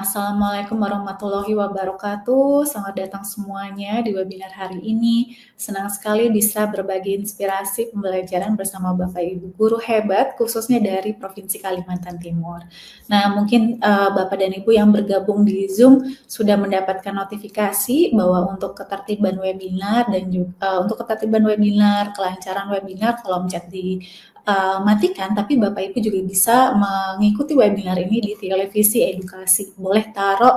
Assalamualaikum warahmatullahi wabarakatuh. Selamat datang semuanya di webinar hari ini. Senang sekali bisa berbagi inspirasi pembelajaran bersama Bapak Ibu guru hebat, khususnya dari Provinsi Kalimantan Timur. Nah, mungkin Bapak dan Ibu yang bergabung di Zoom sudah mendapatkan notifikasi bahwa untuk ketertiban webinar dan juga untuk ketertiban webinar, kelancaran webinar, kolom chat di matikan, tapi Bapak Ibu juga bisa mengikuti webinar ini di televisi edukasi. Boleh taruh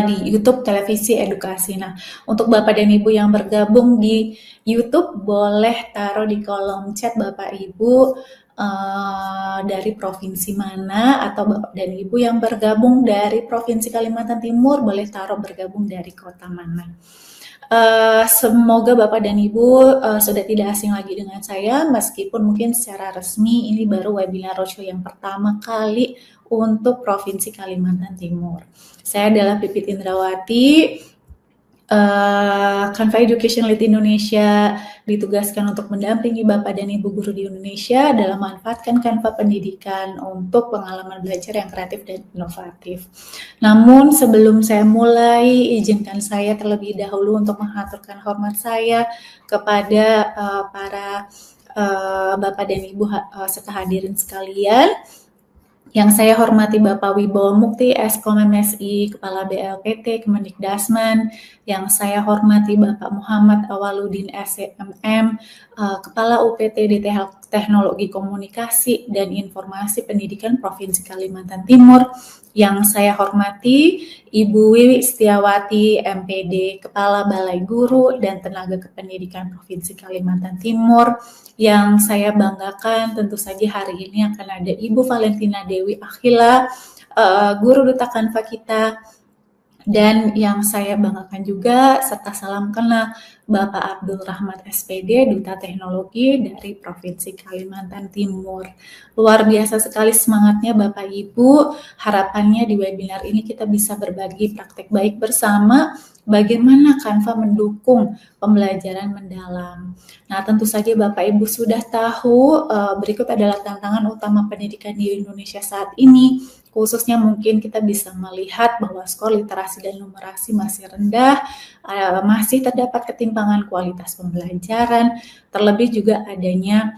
di YouTube televisi edukasi. Nah, untuk Bapak dan Ibu yang bergabung di YouTube, boleh taruh di kolom chat Bapak Ibu dari provinsi mana, atau Bapak dan Ibu yang bergabung dari Provinsi Kalimantan Timur, boleh taruh bergabung dari kota mana. Semoga Bapak dan Ibu sudah tidak asing lagi dengan saya, meskipun mungkin secara resmi ini baru webinar roadshow yang pertama kali untuk Provinsi Kalimantan Timur. Saya adalah Pipit Indrawati, Canva Education Lead Indonesia, ditugaskan untuk mendampingi Bapak dan Ibu guru di Indonesia dalam memanfaatkan Canva pendidikan untuk pengalaman belajar yang kreatif dan inovatif. Namun sebelum saya mulai, izinkan saya terlebih dahulu untuk mengaturkan hormat saya kepada para Bapak dan Ibu serta hadirin sekalian. Yang saya hormati Bapak Wibowo Mukti, Eskom MSI, Kepala BLPT Kemendikdasmen. Yang saya hormati Bapak Muhammad Awaludin SCMM, Kepala UPT Teknologi Komunikasi dan Informasi Pendidikan Provinsi Kalimantan Timur. Yang saya hormati Ibu Wiwi Setiawati, MPD, Kepala Balai Guru dan Tenaga Kependidikan Provinsi Kalimantan Timur. Yang saya banggakan tentu saja hari ini akan ada Ibu Valentina Dewi Akhila, guru duta Canva kita. Dan yang saya banggakan juga serta salam kenal Bapak Abdul Rahmat SPD, Duta Teknologi dari Provinsi Kalimantan Timur. Luar biasa sekali semangatnya Bapak Ibu. Harapannya di webinar ini kita bisa berbagi praktek baik bersama bagaimana Canva mendukung pembelajaran mendalam. Nah, tentu saja Bapak Ibu sudah tahu berikut adalah tantangan utama pendidikan di Indonesia saat ini. Khususnya mungkin kita bisa melihat bahwa skor literasi dan numerasi masih rendah, masih terdapat ketimpangan kualitas pembelajaran, terlebih juga adanya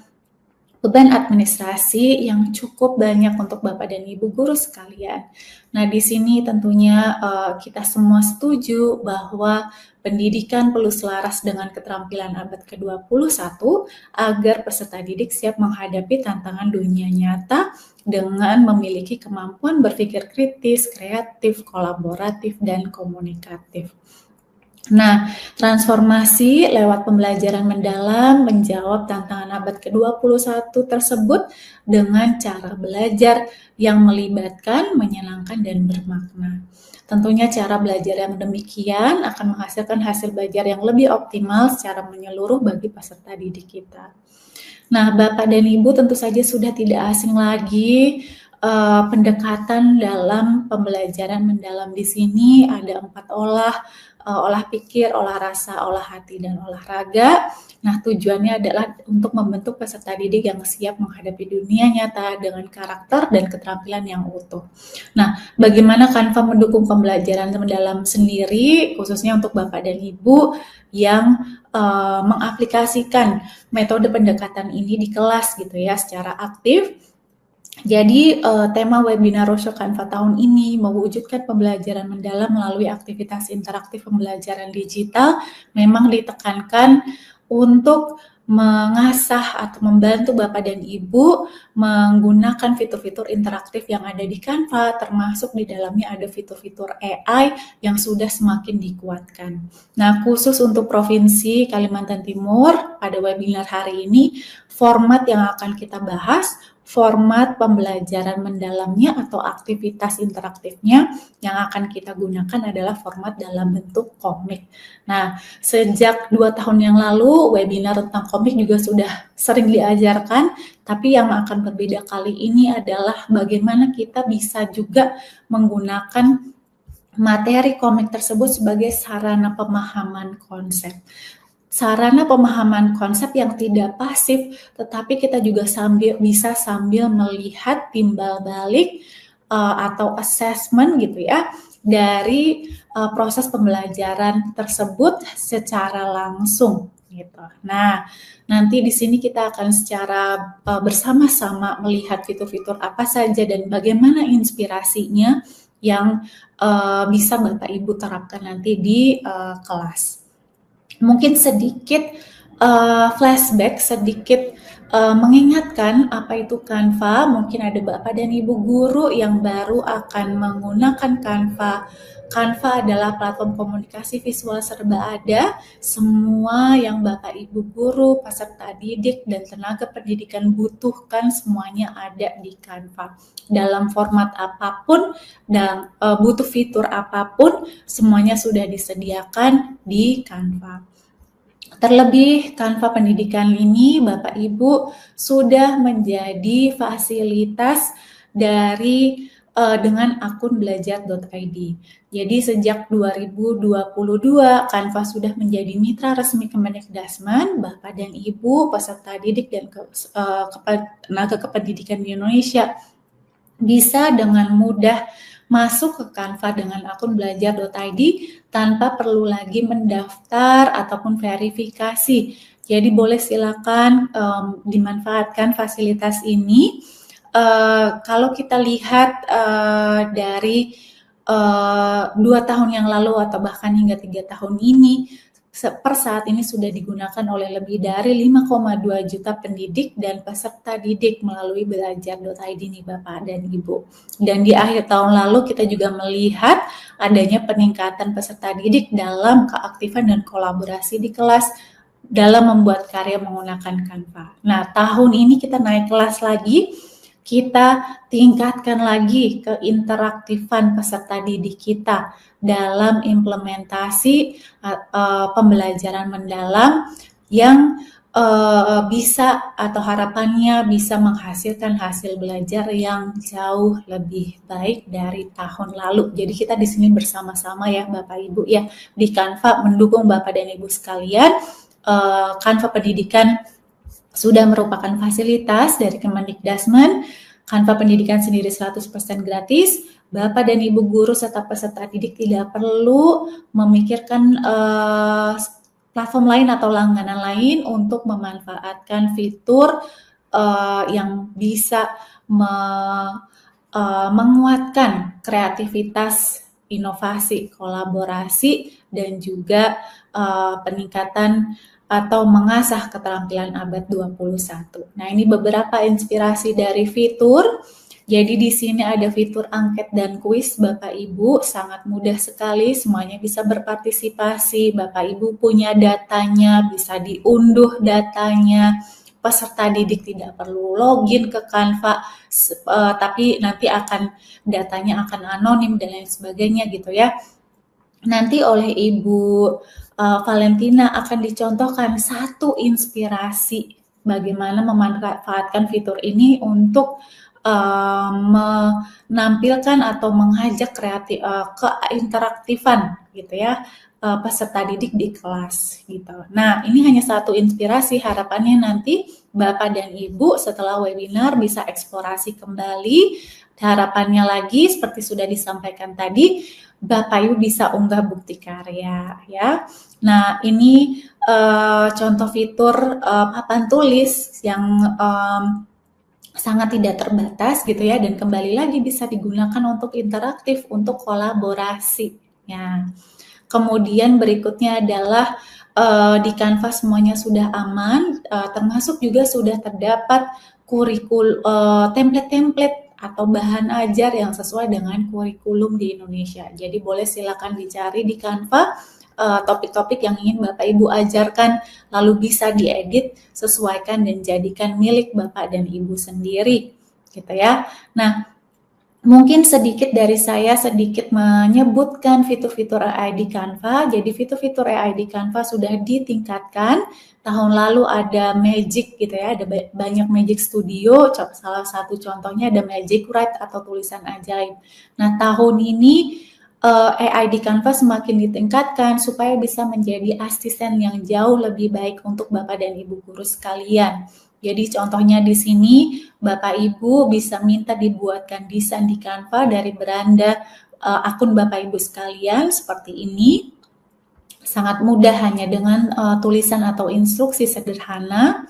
beban administrasi yang cukup banyak untuk Bapak dan Ibu guru sekalian. Nah, di sini tentunya kita semua setuju bahwa pendidikan perlu selaras dengan keterampilan abad ke-21 agar peserta didik siap menghadapi tantangan dunia nyata dengan memiliki kemampuan berpikir kritis, kreatif, kolaboratif, dan komunikatif. Nah, transformasi lewat pembelajaran mendalam menjawab tantangan abad ke-21 tersebut dengan cara belajar yang melibatkan, menyenangkan, dan bermakna. Tentunya cara belajar yang demikian akan menghasilkan hasil belajar yang lebih optimal secara menyeluruh bagi peserta didik kita. Nah, Bapak dan Ibu tentu saja sudah tidak asing lagi pendekatan dalam pembelajaran mendalam di sini ada 4 olah pikir, olah rasa, olah hati, dan olahraga. Nah, tujuannya adalah untuk membentuk peserta didik yang siap menghadapi dunia nyata dengan karakter dan keterampilan yang utuh. Nah, bagaimana Canva mendukung pembelajaran mendalam sendiri, khususnya untuk Bapak dan Ibu yang mengaplikasikan metode pendekatan ini di kelas gitu ya, secara aktif. Jadi tema webinar roadshow Canva tahun ini mewujudkan pembelajaran mendalam melalui aktivitas interaktif pembelajaran digital memang ditekankan untuk mengasah atau membantu Bapak dan Ibu menggunakan fitur-fitur interaktif yang ada di Canva, termasuk di dalamnya ada fitur-fitur AI yang sudah semakin dikuatkan. Nah, khusus untuk Provinsi Kalimantan Timur, pada webinar hari ini, format yang akan kita bahas format pembelajaran mendalamnya atau aktivitas interaktifnya yang akan kita gunakan adalah format dalam bentuk komik. Nah, sejak 2 tahun yang lalu webinar tentang komik juga sudah sering diajarkan, tapi yang akan berbeda kali ini adalah bagaimana kita bisa juga menggunakan materi komik tersebut sebagai sarana pemahaman konsep. Sarana pemahaman konsep yang tidak pasif, tetapi kita juga bisa sambil melihat timbal balik atau assessment gitu ya dari proses pembelajaran tersebut secara langsung gitu. Nah, nanti di sini kita akan secara bersama-sama melihat fitur-fitur apa saja dan bagaimana inspirasinya yang bisa Bapak Ibu terapkan nanti di kelas. Mungkin sedikit flashback, sedikit mengingatkan apa itu Canva. Mungkin ada Bapak dan Ibu guru yang baru akan menggunakan Canva. Canva adalah platform komunikasi visual serba ada. Semua yang Bapak Ibu guru, peserta didik, dan tenaga pendidikan butuhkan semuanya ada di Canva. Dalam format apapun dan butuh fitur apapun, semuanya sudah disediakan di Canva. Terlebih Canva Pendidikan ini Bapak Ibu sudah menjadi fasilitas dari dengan akun belajar.id. Jadi sejak 2022 Canva sudah menjadi mitra resmi Kemendikbudristek. Bapak dan Ibu peserta didik dan tenaga kependidikan di Indonesia bisa dengan mudah masuk ke Canva dengan akun belajar.id tanpa perlu lagi mendaftar ataupun verifikasi. Jadi boleh silakan dimanfaatkan fasilitas ini. Kalau kita lihat dari 2 tahun yang lalu atau bahkan hingga 3 tahun ini, per saat ini sudah digunakan oleh lebih dari 5,2 juta pendidik dan peserta didik melalui belajar.id nih Bapak dan Ibu. Dan di akhir tahun lalu kita juga melihat adanya peningkatan peserta didik dalam keaktifan dan kolaborasi di kelas dalam membuat karya menggunakan Canva. Nah, tahun ini kita naik kelas lagi, kita tingkatkan lagi keinteraktifan peserta didik kita dalam implementasi pembelajaran mendalam yang bisa atau harapannya bisa menghasilkan hasil belajar yang jauh lebih baik dari tahun lalu. Jadi kita di sini bersama-sama ya Bapak Ibu ya di Canva mendukung Bapak dan Ibu sekalian. Canva Pendidikan sudah merupakan fasilitas dari Kemendikbudristek. Canva Pendidikan sendiri 100% gratis. Bapak dan Ibu guru serta peserta didik tidak perlu memikirkan platform lain atau langganan lain untuk memanfaatkan fitur yang bisa menguatkan kreativitas, inovasi, kolaborasi, dan juga peningkatan atau mengasah keterampilan abad 21. Nah, ini beberapa inspirasi dari fitur. Jadi di sini ada fitur angket dan kuis Bapak Ibu, sangat mudah sekali, semuanya bisa berpartisipasi. Bapak Ibu punya datanya, bisa diunduh datanya. Peserta didik tidak perlu login ke Canva, tapi nanti datanya akan anonim dan lain sebagainya gitu ya. Nanti oleh Ibu Valentina akan dicontohkan satu inspirasi bagaimana memanfaatkan fitur ini untuk menampilkan atau mengajak keinteraktifan gitu ya peserta didik di kelas gitu. Nah, ini hanya satu inspirasi, harapannya nanti Bapak dan Ibu setelah webinar bisa eksplorasi kembali. Harapannya lagi seperti sudah disampaikan tadi, Bapak Ibu bisa unggah bukti karya ya. Nah, ini contoh fitur papan tulis yang sangat tidak terbatas gitu ya, dan kembali lagi bisa digunakan untuk interaktif, untuk kolaborasi ya. Kemudian berikutnya adalah di Canva semuanya sudah aman, termasuk juga sudah terdapat template-template atau bahan ajar yang sesuai dengan kurikulum di Indonesia. Jadi boleh silakan dicari di Canva topik-topik yang ingin Bapak Ibu ajarkan, lalu bisa diedit, sesuaikan dan jadikan milik Bapak dan Ibu sendiri, gitu ya. Nah, mungkin sedikit dari saya sedikit menyebutkan fitur-fitur AI di Canva. Jadi fitur-fitur AI di Canva sudah ditingkatkan. Tahun lalu ada Magic gitu ya, ada banyak Magic Studio. Salah satu contohnya ada Magic Write atau tulisan ajaib. Nah, tahun ini AI di Canva semakin ditingkatkan supaya bisa menjadi asisten yang jauh lebih baik untuk Bapak dan Ibu guru sekalian. Jadi contohnya di sini Bapak Ibu bisa minta dibuatkan desain di Canva dari beranda akun Bapak Ibu sekalian seperti ini. Sangat mudah hanya dengan tulisan atau instruksi sederhana.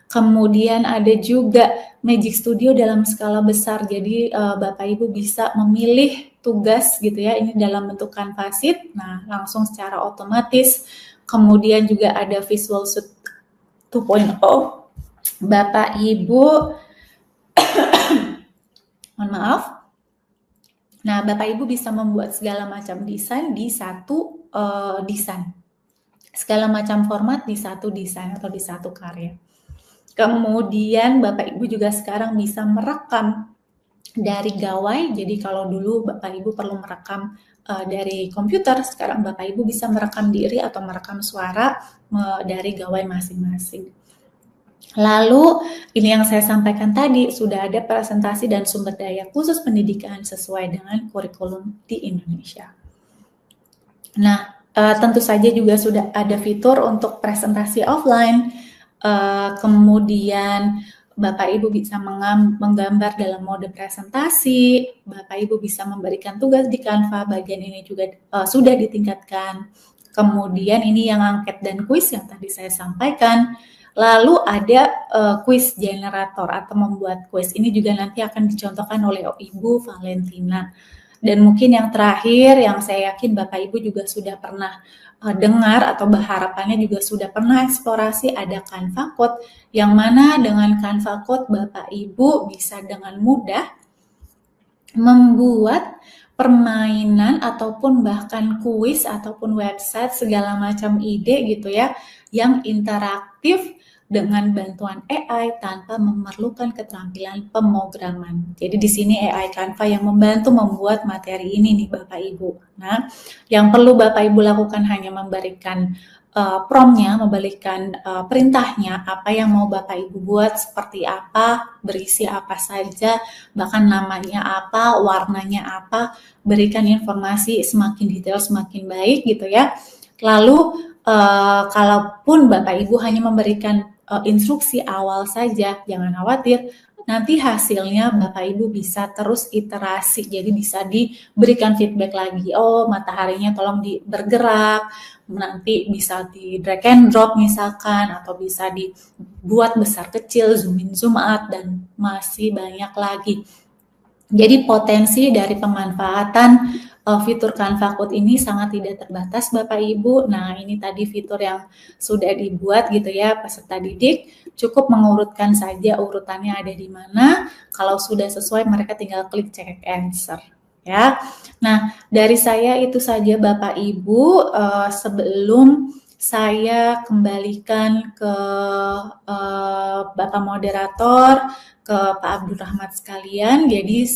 Kemudian ada juga Magic Studio dalam skala besar. Jadi Bapak Ibu bisa memilih tugas gitu ya, ini dalam bentuk Canva sheet. Nah, langsung secara otomatis. Kemudian juga ada Visual Studio 2.0. Bapak Ibu mohon maaf. Nah, Bapak Ibu bisa membuat segala macam desain di satu desain. Segala macam format di satu desain atau di satu karya. Kemudian Bapak Ibu juga sekarang bisa merekam dari gawai. Jadi kalau dulu Bapak Ibu perlu merekam dari komputer, sekarang Bapak Ibu bisa merekam diri atau merekam suara dari gawai masing-masing. Lalu ini yang saya sampaikan tadi, sudah ada presentasi dan sumber daya khusus pendidikan sesuai dengan kurikulum di Indonesia. Nah, tentu saja juga sudah ada fitur untuk presentasi offline. Kemudian Bapak Ibu bisa menggambar dalam mode presentasi, Bapak Ibu bisa memberikan tugas di Canva, bagian ini juga sudah ditingkatkan. Kemudian ini yang angket dan kuis yang tadi saya sampaikan. Lalu ada kuis generator atau membuat kuis. Ini juga nanti akan dicontohkan oleh Ibu Valentina. Dan mungkin yang terakhir yang saya yakin Bapak Ibu juga sudah pernah dengar atau harapannya juga sudah pernah eksplorasi, ada Canva Code, yang mana dengan Canva Code Bapak Ibu bisa dengan mudah membuat permainan ataupun bahkan kuis ataupun website segala macam ide gitu ya, yang interaktif dengan bantuan AI tanpa memerlukan keterampilan pemrograman. Jadi di sini AI Canva yang membantu membuat materi ini nih Bapak Ibu. Nah, yang perlu Bapak Ibu lakukan hanya memberikan prompt-nya, memberikan perintahnya, apa yang mau Bapak Ibu buat, seperti apa, berisi apa saja, bahkan namanya apa, warnanya apa, berikan informasi semakin detail semakin baik gitu ya. Lalu kalaupun Bapak Ibu hanya memberikan instruksi awal saja, jangan khawatir, nanti hasilnya Bapak Ibu bisa terus iterasi, jadi bisa diberikan feedback lagi, oh mataharinya tolong bergerak, nanti bisa di drag and drop misalkan, atau bisa dibuat besar kecil, zoom in zoom out, dan masih banyak lagi. Jadi potensi dari pemanfaatan fitur Canva Code ini sangat tidak terbatas Bapak Ibu. Nah, ini tadi fitur yang sudah dibuat gitu ya peserta didik. Cukup mengurutkan saja urutannya ada di mana. Kalau sudah sesuai mereka tinggal klik check answer ya. Nah, dari saya itu saja Bapak Ibu. Sebelum saya kembalikan ke Bapak moderator, ke Pak Abdul Rahmat sekalian. Jadi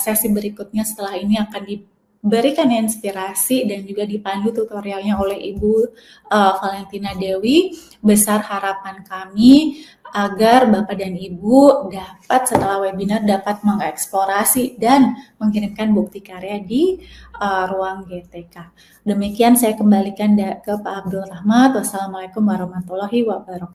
sesi berikutnya setelah ini akan diberikan inspirasi dan juga dipandu tutorialnya oleh Ibu Valentina Dewi. Besar harapan kami agar Bapak dan Ibu dapat setelah webinar dapat mengeksplorasi dan mengirimkan bukti karya di ruang GTK. Demikian saya kembalikan ke Pak Abdul Rahmat. Wassalamualaikum warahmatullahi wabarakatuh.